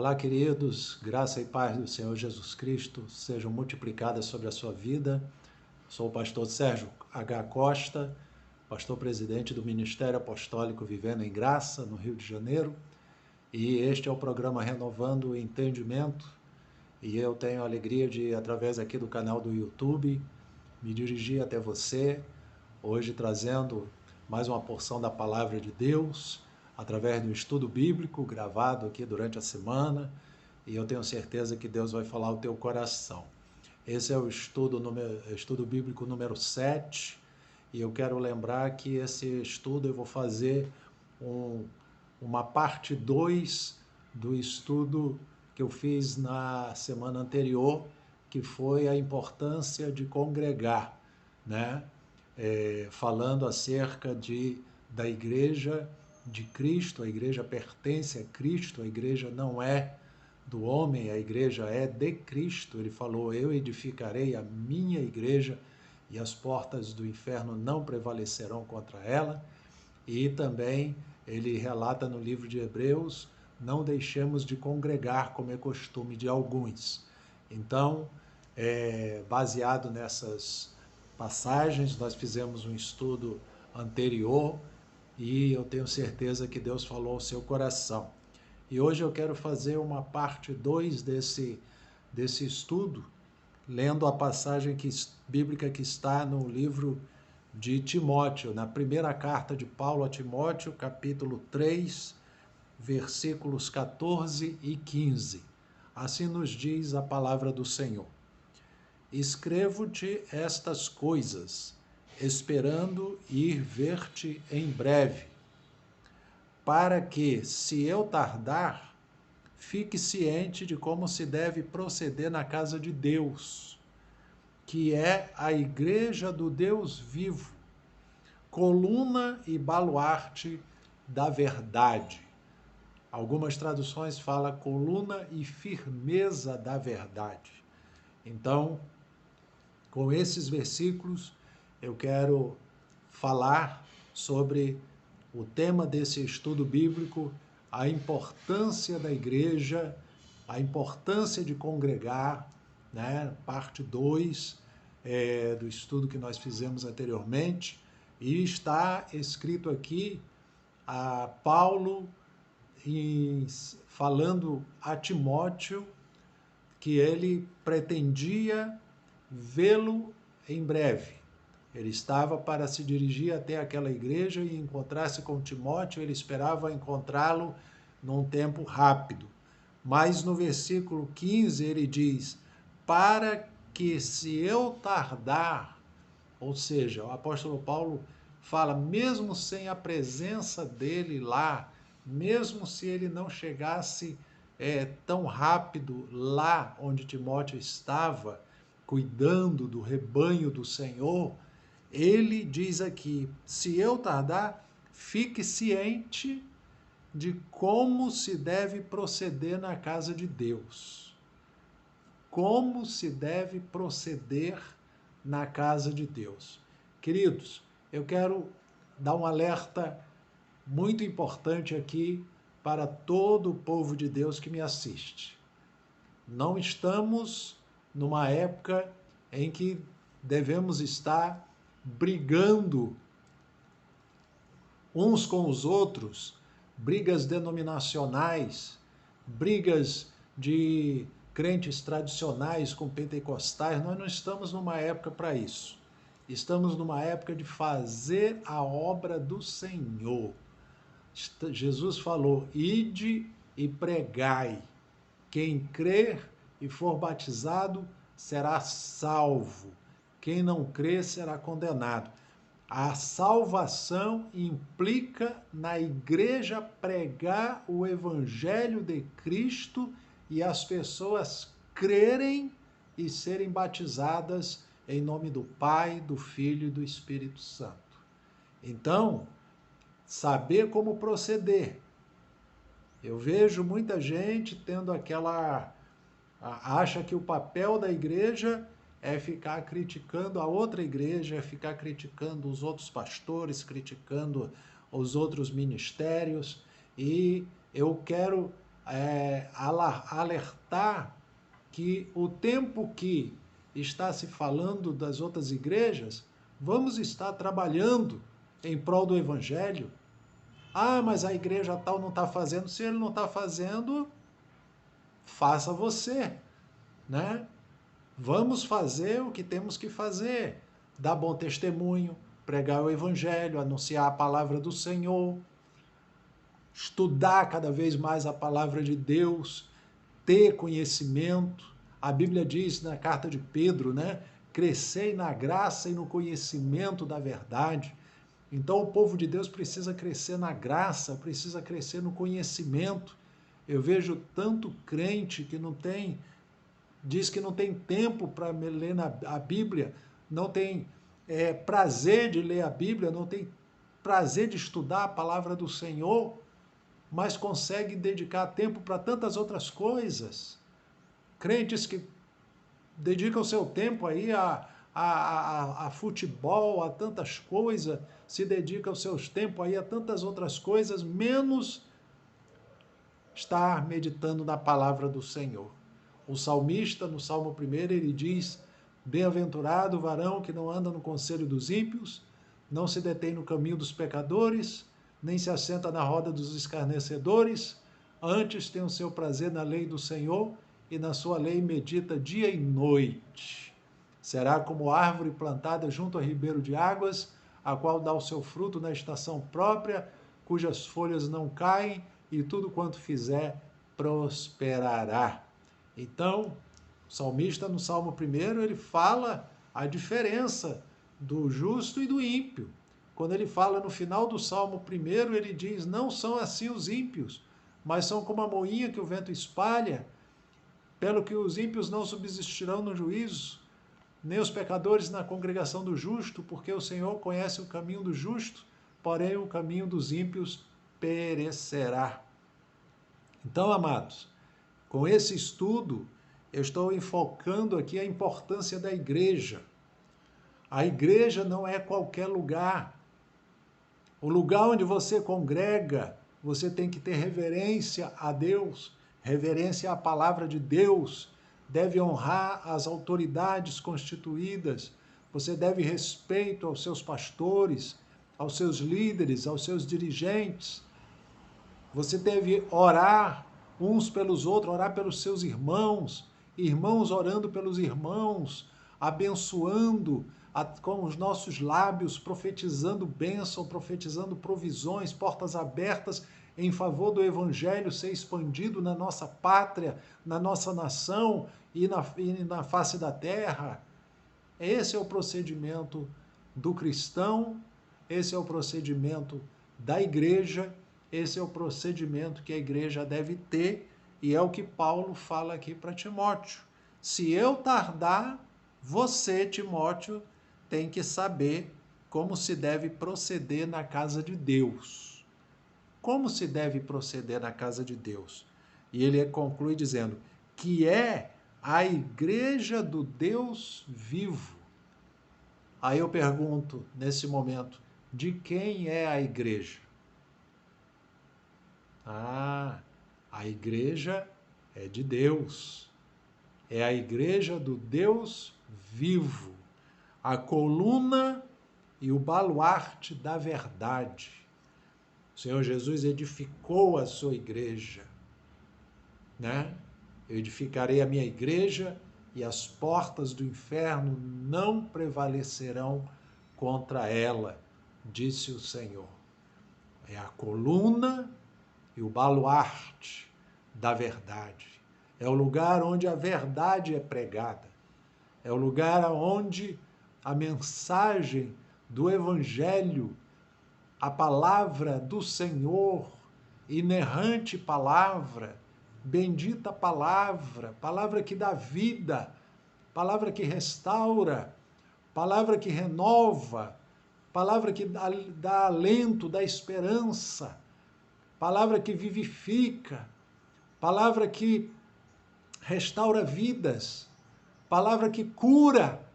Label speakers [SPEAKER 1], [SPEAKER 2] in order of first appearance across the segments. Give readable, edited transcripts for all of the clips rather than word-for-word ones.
[SPEAKER 1] Olá, queridos, graça e paz do Senhor Jesus Cristo sejam multiplicadas sobre a sua vida. Sou o pastor Sérgio H. Costa, pastor presidente do Ministério Apostólico Vivendo em Graça, no Rio de Janeiro, e este é o programa Renovando o Entendimento, e eu tenho a alegria de, através aqui do canal do YouTube, me dirigir até você, hoje trazendo mais uma porção da Palavra de Deus, através do estudo bíblico gravado aqui durante a semana, e eu tenho certeza que Deus vai falar ao teu coração. Esse é o estudo bíblico número 7, e eu quero lembrar que esse estudo eu vou fazer uma parte 2 do estudo que eu fiz na semana anterior, que foi a importância de congregar, né? Falando acerca da igreja de Cristo. A igreja pertence a Cristo, a igreja não é do homem, a igreja é de Cristo. Ele falou: eu edificarei a minha igreja e as portas do inferno não prevalecerão contra ela. E também ele relata no livro de Hebreus: não deixemos de congregar como é costume de alguns. Então, baseado nessas passagens, nós fizemos um estudo anterior e eu tenho certeza que Deus falou ao seu coração. E hoje eu quero fazer uma parte 2 desse estudo, lendo a passagem bíblica que está no livro de Timóteo, na primeira carta de Paulo a Timóteo, capítulo 3, versículos 14 e 15. Assim nos diz a palavra do Senhor: escrevo-te estas coisas, esperando ir ver-te em breve, para que, se eu tardar, fique ciente de como se deve proceder na casa de Deus, que é a igreja do Deus vivo, coluna e baluarte da verdade. Algumas traduções falam coluna e firmeza da verdade. Então, com esses versículos, eu quero falar sobre o tema desse estudo bíblico, a importância da igreja, a importância de congregar, né? Parte 2 do estudo que nós fizemos anteriormente, e está escrito aqui a Paulo falando a Timóteo que ele pretendia vê-lo em breve. Ele estava para se dirigir até aquela igreja e encontrar-se com Timóteo. Ele esperava encontrá-lo num tempo rápido. Mas no versículo 15 ele diz: para que, se eu tardar, ou seja, o apóstolo Paulo fala, mesmo sem a presença dele lá, mesmo se ele não chegasse tão rápido lá onde Timóteo estava, cuidando do rebanho do Senhor, ele diz aqui: se eu tardar, fique ciente de como se deve proceder na casa de Deus. Como se deve proceder na casa de Deus. Queridos, eu quero dar um alerta muito importante aqui para todo o povo de Deus que me assiste. Não estamos numa época em que devemos estar brigando uns com os outros, brigas denominacionais, brigas de crentes tradicionais com pentecostais. Nós não estamos numa época para isso. Estamos numa época de fazer a obra do Senhor. Jesus falou: ide e pregai. Quem crer e for batizado será salvo. Quem não crer será condenado. A salvação implica na igreja pregar o evangelho de Cristo e as pessoas crerem e serem batizadas em nome do Pai, do Filho e do Espírito Santo. Então, saber como proceder. Eu vejo muita gente tendo acha que o papel da igreja é ficar criticando a outra igreja, é ficar criticando os outros pastores, criticando os outros ministérios. E eu quero alertar que o tempo que está se falando das outras igrejas, vamos estar trabalhando em prol do Evangelho. Ah, mas a igreja tal não está fazendo. Se ele não está fazendo, faça você, né? Vamos fazer o que temos que fazer. Dar bom testemunho, pregar o Evangelho, anunciar a palavra do Senhor, estudar cada vez mais a palavra de Deus, ter conhecimento. A Bíblia diz na carta de Pedro, né? Crescei na graça e no conhecimento da verdade. Então o povo de Deus precisa crescer na graça, precisa crescer no conhecimento. Eu vejo tanto crente que não tem, diz que não tem tempo para ler a Bíblia, não tem prazer de ler a Bíblia, não tem prazer de estudar a palavra do Senhor, mas consegue dedicar tempo para tantas outras coisas. Crentes que dedicam seu tempo aí a futebol, a tantas coisas, se dedicam seus tempos aí a tantas outras coisas, menos estar meditando na palavra do Senhor. O salmista, no Salmo 1, ele diz: bem-aventurado o varão que não anda no conselho dos ímpios, não se detém no caminho dos pecadores, nem se assenta na roda dos escarnecedores, antes tem o seu prazer na lei do Senhor, e na sua lei medita dia e noite. Será como árvore plantada junto a ribeiro de águas, a qual dá o seu fruto na estação própria, cujas folhas não caem, e tudo quanto fizer prosperará. Então, o salmista no Salmo 1, ele fala a diferença do justo e do ímpio. Quando ele fala no final do Salmo 1, ele diz: não são assim os ímpios, mas são como a moinha que o vento espalha, pelo que os ímpios não subsistirão no juízo, nem os pecadores na congregação do justo, porque o Senhor conhece o caminho do justo, porém o caminho dos ímpios perecerá. Então, amados, com esse estudo, eu estou enfocando aqui a importância da igreja. A igreja não é qualquer lugar. O lugar onde você congrega, você tem que ter reverência a Deus, reverência à palavra de Deus, deve honrar as autoridades constituídas, você deve respeito aos seus pastores, aos seus líderes, aos seus dirigentes. Você deve orar uns pelos outros, orar pelos seus irmãos, irmãos orando pelos irmãos, abençoando com os nossos lábios, profetizando bênção, profetizando provisões, portas abertas em favor do Evangelho ser expandido na nossa pátria, na nossa nação e na face da terra. Esse é o procedimento do cristão, esse é o procedimento da igreja, esse é o procedimento que a igreja deve ter, e é o que Paulo fala aqui para Timóteo. Se eu tardar, você, Timóteo, tem que saber como se deve proceder na casa de Deus. Como se deve proceder na casa de Deus? E ele conclui dizendo que é a igreja do Deus vivo. Aí eu pergunto, nesse momento, de quem é a igreja? A igreja é de Deus. É a igreja do Deus vivo. A coluna e o baluarte da verdade. O Senhor Jesus edificou a sua igreja, né? Eu edificarei a minha igreja e as portas do inferno não prevalecerão contra ela, disse o Senhor. É a coluna e o baluarte da verdade. É o lugar onde a verdade é pregada. É o lugar onde a mensagem do Evangelho, a palavra do Senhor, inerrante palavra, bendita palavra, palavra que dá vida, palavra que restaura, palavra que renova, palavra que dá alento, dá esperança, palavra que vivifica, palavra que restaura vidas, palavra que cura.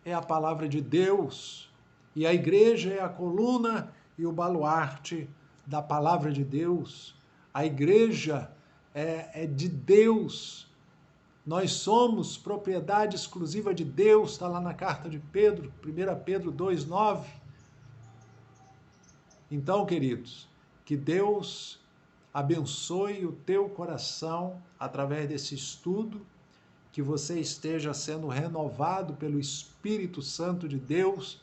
[SPEAKER 1] É a palavra de Deus. E a igreja é a coluna e o baluarte da palavra de Deus. A igreja é de Deus. Nós somos propriedade exclusiva de Deus, está lá na carta de Pedro, 1 Pedro 2,9. Então, queridos, que Deus abençoe o teu coração através desse estudo, que você esteja sendo renovado pelo Espírito Santo de Deus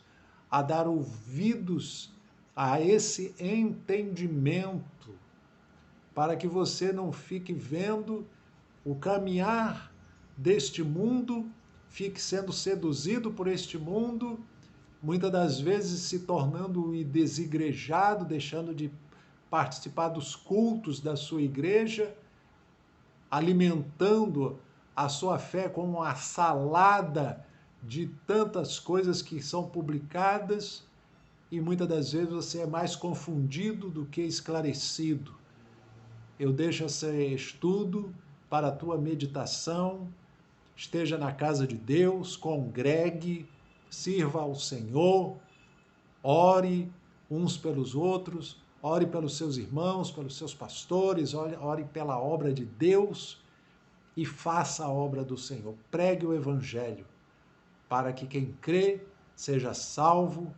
[SPEAKER 1] a dar ouvidos a esse entendimento, para que você não fique vendo o caminhar deste mundo, fique sendo seduzido por este mundo, muitas das vezes se tornando desigrejado, deixando de participar dos cultos da sua igreja, alimentando a sua fé com uma salada de tantas coisas que são publicadas, e muitas das vezes você é mais confundido do que esclarecido. Eu deixo esse estudo para a tua meditação. Esteja na casa de Deus, congregue, sirva ao Senhor, ore uns pelos outros, ore pelos seus irmãos, pelos seus pastores, ore pela obra de Deus e faça a obra do Senhor. Pregue o Evangelho para que quem crê seja salvo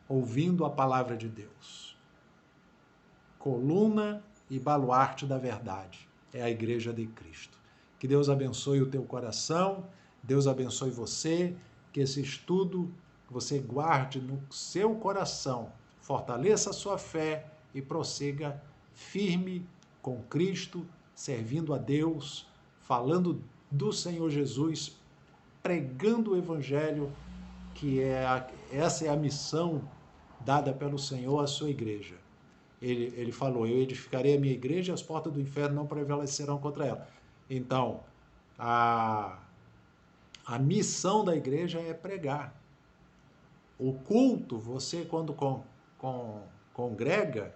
[SPEAKER 1] ouvindo a palavra de Deus. Coluna e baluarte da verdade é a Igreja de Cristo. Que Deus abençoe o teu coração, Deus abençoe você, que esse estudo você guarde no seu coração, fortaleça a sua fé e prossiga firme com Cristo, servindo a Deus, falando do Senhor Jesus, pregando o Evangelho, que essa é a missão dada pelo Senhor à sua igreja. Ele falou, eu edificarei a minha igreja e as portas do inferno não prevalecerão contra ela. Então, a missão da igreja é pregar. O culto, você quando congrega,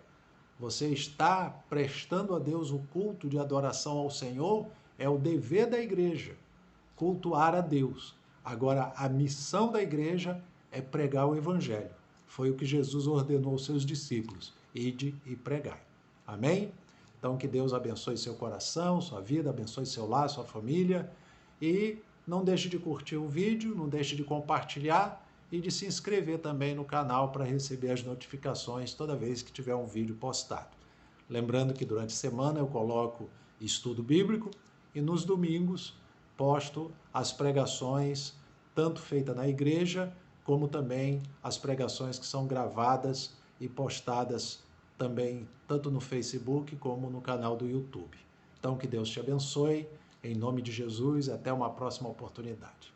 [SPEAKER 1] você está prestando a Deus o culto de adoração ao Senhor, é o dever da igreja, cultuar a Deus. Agora, a missão da igreja é pregar o Evangelho. Foi o que Jesus ordenou aos seus discípulos, ide e pregai. Amém? Então, que Deus abençoe seu coração, sua vida, abençoe seu lar, sua família. E não deixe de curtir o vídeo, não deixe de compartilhar e de se inscrever também no canal para receber as notificações toda vez que tiver um vídeo postado. Lembrando que durante a semana eu coloco estudo bíblico e nos domingos posto as pregações, tanto feitas na igreja, como também as pregações que são gravadas e postadas também, tanto no Facebook como no canal do YouTube. Então, que Deus te abençoe, em nome de Jesus, até uma próxima oportunidade.